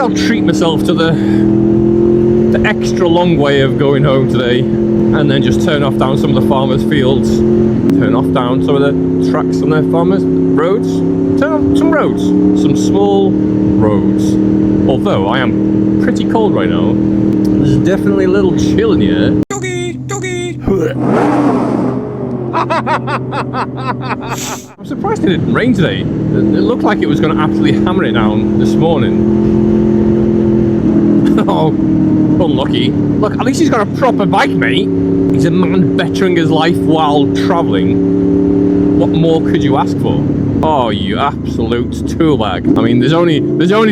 I'll treat myself to the extra long way of going home today, and then just turn off down some of the farmers' fields, turn off down some of the tracks on the farmers' roads, turn off some roads, some small roads. Although I am pretty cold right now, there's definitely a little chill in here. Doggy, doggy. I'm surprised it didn't rain today. It looked like it was going to absolutely hammer it down this morning. Oh, unlucky. Look, at least he's got a proper bike, mate. He's a man bettering his life while travelling. What more could you ask for? Oh, you absolute tool bag. I mean, there's only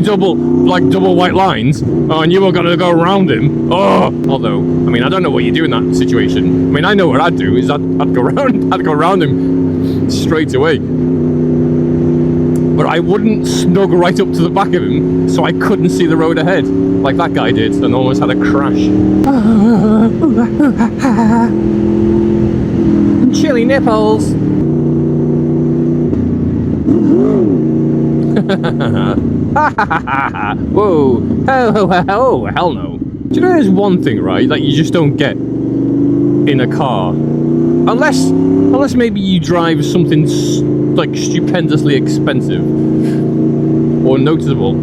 double white lines, and you were gonna go around him. Oh, although, I mean, I don't know what you do in that situation. I mean, I know what I'd do is I'd go around him straight away. But I wouldn't snug right up to the back of him, so I couldn't see the road ahead, like that guy did, and almost had a crash. Chilly nipples. Whoa! Oh, hell no! Do you know there's one thing, right, that you just don't get in a car, unless maybe you drive something like stupendously expensive or noticeable.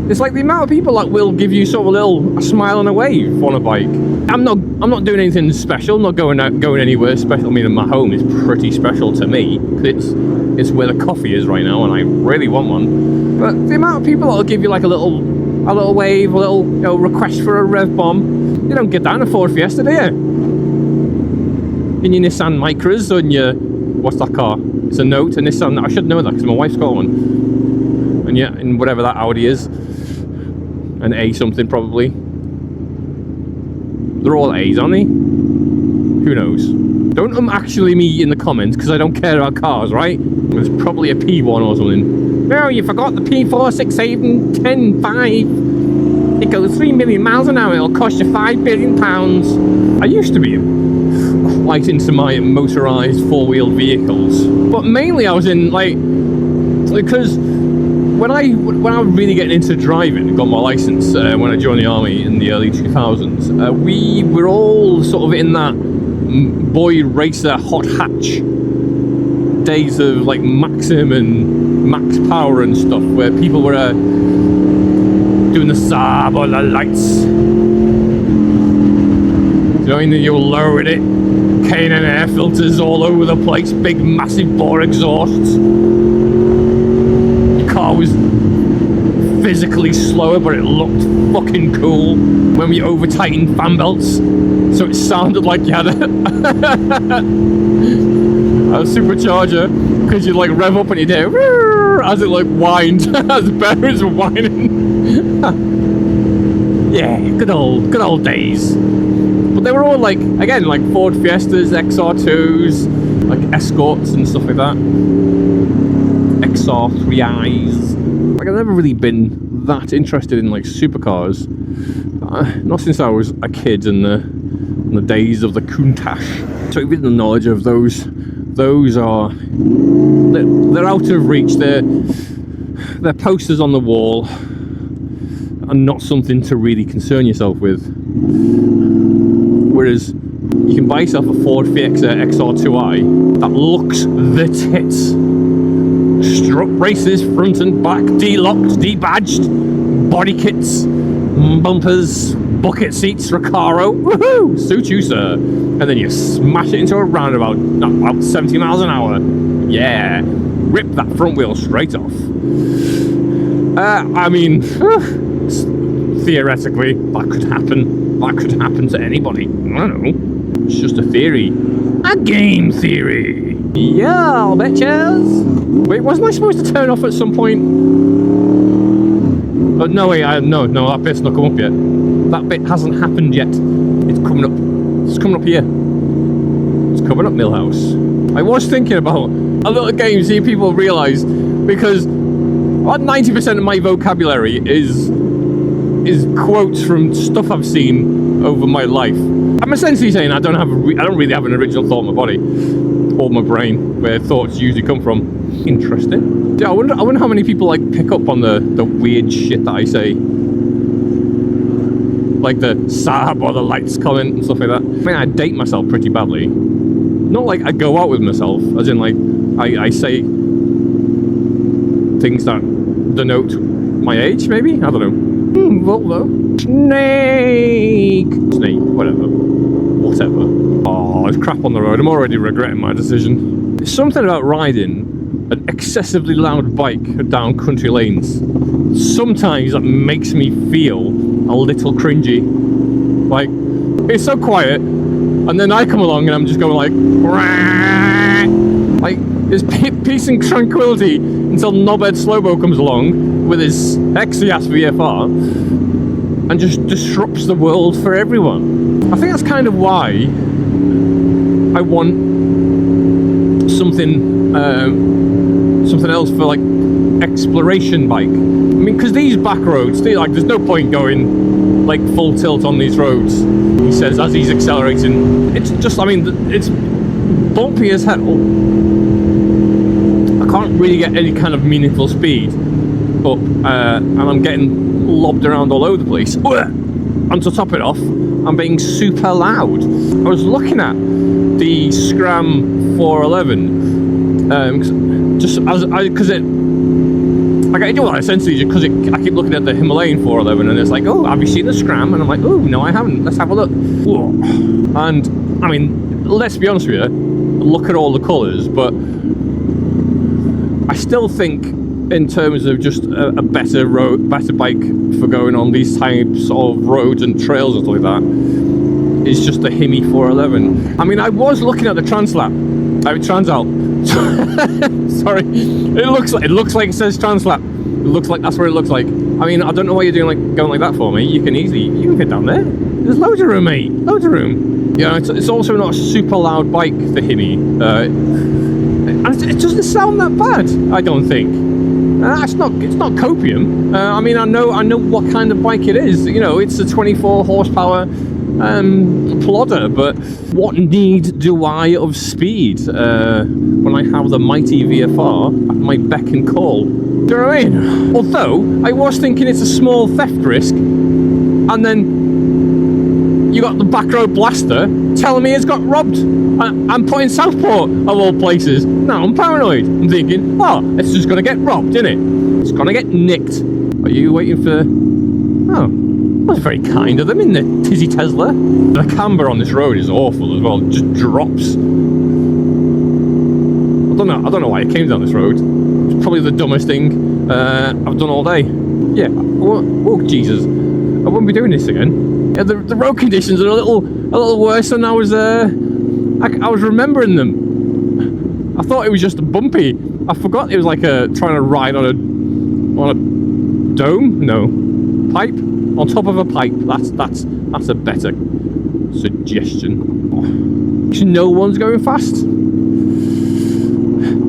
It's like the amount of people that will give you sort of a smile and a wave on a bike. I'm not doing anything special. I'm not going anywhere special. I mean, my home is pretty special to me. It's where the coffee is right now, and I really want one. But the amount of people that'll give you like a little wave, a little request for a rev bomb, you don't get that in a Ford Fiesta, do you? In your Nissan Micras, or in your, what's that car? It's a Note, a Nissan. I should know that because my wife's got one. And yeah, in whatever that Audi is, an A something probably. They're all A's, aren't they? Who knows? Don't actually me in the comments, because I don't care about cars, right? There's probably a P1 or something. No, you forgot the P4, 6, 8, and 10, 5. It goes 3 million miles an hour. It'll cost you £5 billion. I used to be quite into my motorised four-wheeled vehicles, but mainly I was in because when I was really getting into driving and got my license when I joined the army in the early 2000s, we were all sort of in that boy racer hot hatch days of like Maxim and Max Power and stuff, where people were doing the Saab or the lights. You know, you're lowering it, K&N air filters all over the place, big massive bore exhausts. Your car was physically slower, but it looked fucking cool when we over tightened fan belts, so it sounded like you had a supercharger, because you like rev up and you do as it like whined, as the bearings were whining. Yeah, good old days. But they were all like, again, like Ford Fiestas, XR2s, like Escorts and stuff like that. XR3Is. Like, I've never really been that interested in like supercars. Not since I was a kid in the days of the Countach. So even the knowledge of those are, they're out of reach. They're posters on the wall and not something to really concern yourself with. Whereas you can buy yourself a Ford Fiesta XR2i that looks the tits. Strut braces, front and back, de-locked, de-badged, body kits, bumpers, bucket seats, Recaro, woohoo, suit you, sir. And then you smash it into a roundabout, about 70 miles an hour. Yeah, rip that front wheel straight off. I mean, theoretically, that could happen. That could happen to anybody. I don't know. It's just a theory. A game theory. Yeah, bitches. Wait, wasn't I supposed to turn off at some point? Oh, no, wait, no, that bit's not come up yet. That bit hasn't happened yet. It's coming up. It's coming up here. It's coming up, Millhouse. I was thinking about a little game, see if people realise, because about 90% of my vocabulary is quotes from stuff I've seen over my life. I'm essentially saying I don't really have an original thought in my body or my brain, where thoughts usually come from. Interesting. Yeah, I wonder how many people like pick up on the weird shit that I say. like the Saab or the lights comment and stuff like that. I mean, I date myself pretty badly. Not like I go out with myself, as in like I say things that denote my age, maybe? I don't know. Volvo. Snake, whatever. Oh, there's crap on the road. I'm already regretting my decision. There's something about riding an excessively loud bike down country lanes. Sometimes that makes me feel a little cringy. Like, it's so quiet, and then I come along and I'm just going like, there's peace and tranquility until knobhead Slowbo comes along with his sexy-ass VFR and just disrupts the world for everyone. I think that's kind of why I want something else for like exploration bike. I mean, because these back roads, there's no point going like full tilt on these roads, he says as he's accelerating. It's just, I mean, it's bumpy as hell. I can't really get any kind of meaningful speed up, and I'm getting lobbed around all over the place. And to top it off, I'm being super loud. I was looking at the Scram 411, because essentially just because I keep looking at the Himalayan 411 and it's like, oh, have you seen the Scram? And I'm like, oh, no, I haven't. Let's have a look. Whoa. And I mean, let's be honest with you, look at all the colours, but I still think in terms of just a better bike for going on these types of roads and trails and stuff like that, is just the Himi 411. I mean, I was looking at the Transalp. Sorry, it looks like it says Translap. It looks like that's what it looks like. I mean, I don't know why you're doing going like that for me. You can get down there. There's loads of room, mate. Loads of room. You know, it's also not a super loud bike, the Himi, and it doesn't sound that bad. I don't think. It's not copium. I mean, I know what kind of bike it is. You know, it's a 24 horsepower plodder, but what need do I of speed when I have the mighty VFR at my beck and call? Do you know what I mean? Although I was thinking it's a small theft risk, and then you got the back road blaster telling me it's got robbed. I'm put in Southport of all places. Now I'm paranoid. I'm thinking, oh, it's just gonna get robbed, isn't it? It's gonna get nicked. Are you waiting for? Oh. That's very kind of them in the Tizzy Tesla. The camber on this road is awful as well. It just drops. I don't know why I came down this road. It's probably the dumbest thing I've done all day. Yeah. Oh Jesus! I won't be doing this again. Yeah, the road conditions are a little worse than I was remembering them. I thought it was just bumpy. I forgot it was like trying to ride on a dome. No, pipe. On top of a pipe. That's a better suggestion. No one's going fast.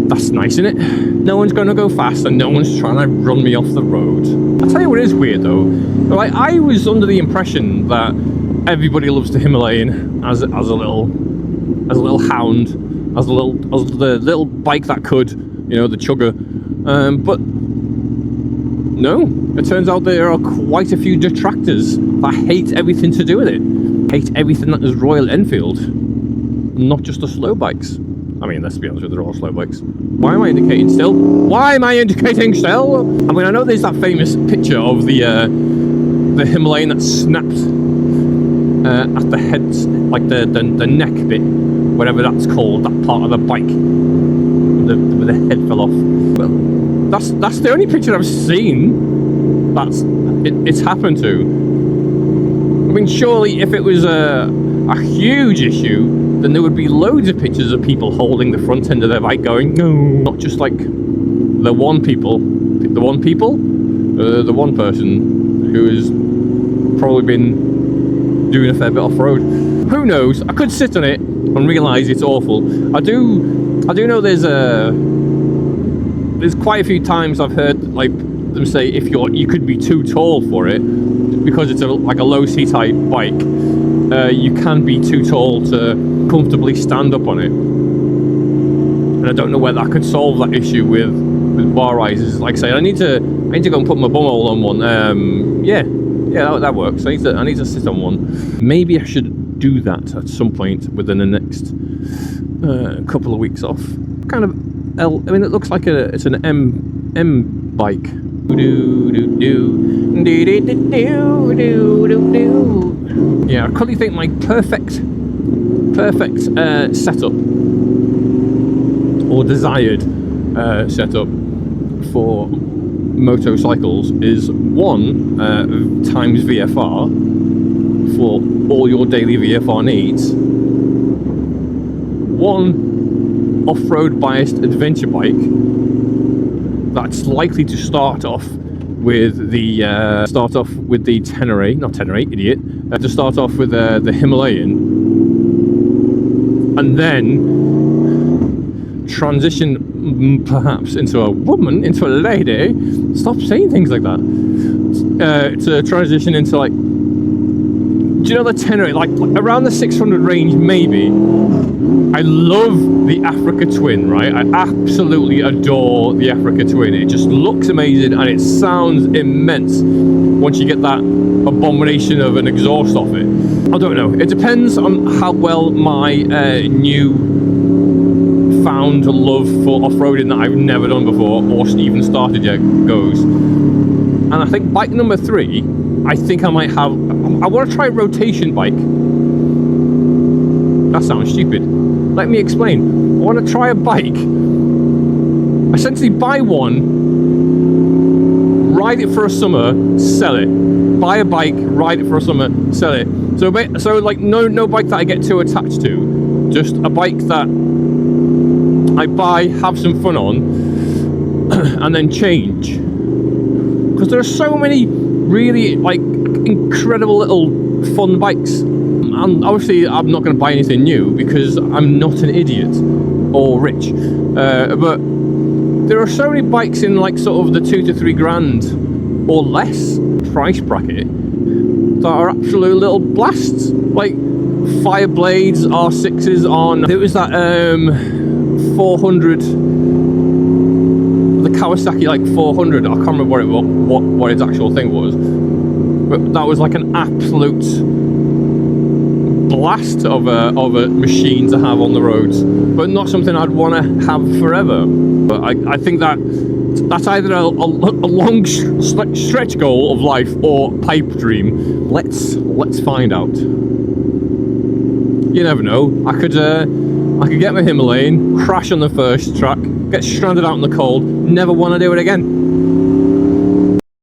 That's nice, isn't it? No one's going to go fast and no one's trying to run me off the road. I'll tell you what is weird though. Like, I was under the impression that everybody loves the Himalayan as a little hound, as the little bike that could, you know, the chugger. But no, it turns out there are quite a few detractors that hate everything to do with it. Hate everything that is Royal Enfield, not just the slow bikes. I mean, let's be honest with you, they're all slow bikes. Why am I indicating still? Why am I indicating still? I mean, I know there's that famous picture of the Himalayan that snapped at the head, like the neck bit, whatever that's called, that part of the bike, where the head fell off. Well, that's the only picture I've seen it's happened to. I mean, surely if it was a huge issue, then there would be loads of pictures of people holding the front end of their bike going, no, not just like the one person who has probably been doing a fair bit off-road. Who knows? I could sit on it and realise it's awful. I do know there's quite a few times I've heard like them say if you could be too tall for it because it's like a low seat height bike. You can be too tall to comfortably stand up on it, and I don't know whether I could solve that issue with bar rises. Like I say, I need to go and put my bum hole on one. Yeah, Yeah, that works. I need to sit on one. Maybe I should do that at some point within the next couple of weeks off. Kind of I mean, it looks like it's an M bike. Yeah, I currently think my perfect setup, or desired setup for motorcycles is 1 times VFR for all your daily VFR needs, 1 off-road biased adventure bike that's likely to start off with the Tenere, not Tenere, idiot, to start off with the Himalayan, and then transition perhaps into a woman, into a lady. Stop saying things like that. To transition into, like, do you know the Tenere, like around the 600 range maybe. I love the Africa Twin, right? I absolutely adore the Africa Twin. It just looks amazing and it sounds immense once you get that abomination of an exhaust off it. I don't know. It depends on how well my new found love for off-roading that I've never done before or even started yet goes. And I think bike number 3, I think I might have... I want to try a rotation bike. That sounds stupid. Let me explain. I want to try a bike. Essentially buy one, ride it for a summer, sell it. Buy a bike, ride it for a summer, sell it. So like no bike that I get too attached to. Just a bike that I buy, have some fun on, and then change. Because there are so many really, like, incredible little fun bikes. And obviously I'm not going to buy anything new because I'm not an idiot or rich, but there are so many bikes in, like, sort of the 2 to 3 grand or less price bracket that are absolute little blasts, like Fireblades R6s on. There was that 400, the Kawasaki, like 400. I can't remember what its actual thing was, but that was like an absolute blast of a machine to have on the roads, but not something I'd want to have forever. But I think that's either a long stretch goal of life or pipe dream. Let's find out. You never know. I could get my Himalayan, crash on the first track, get stranded out in the cold, never want to do it again.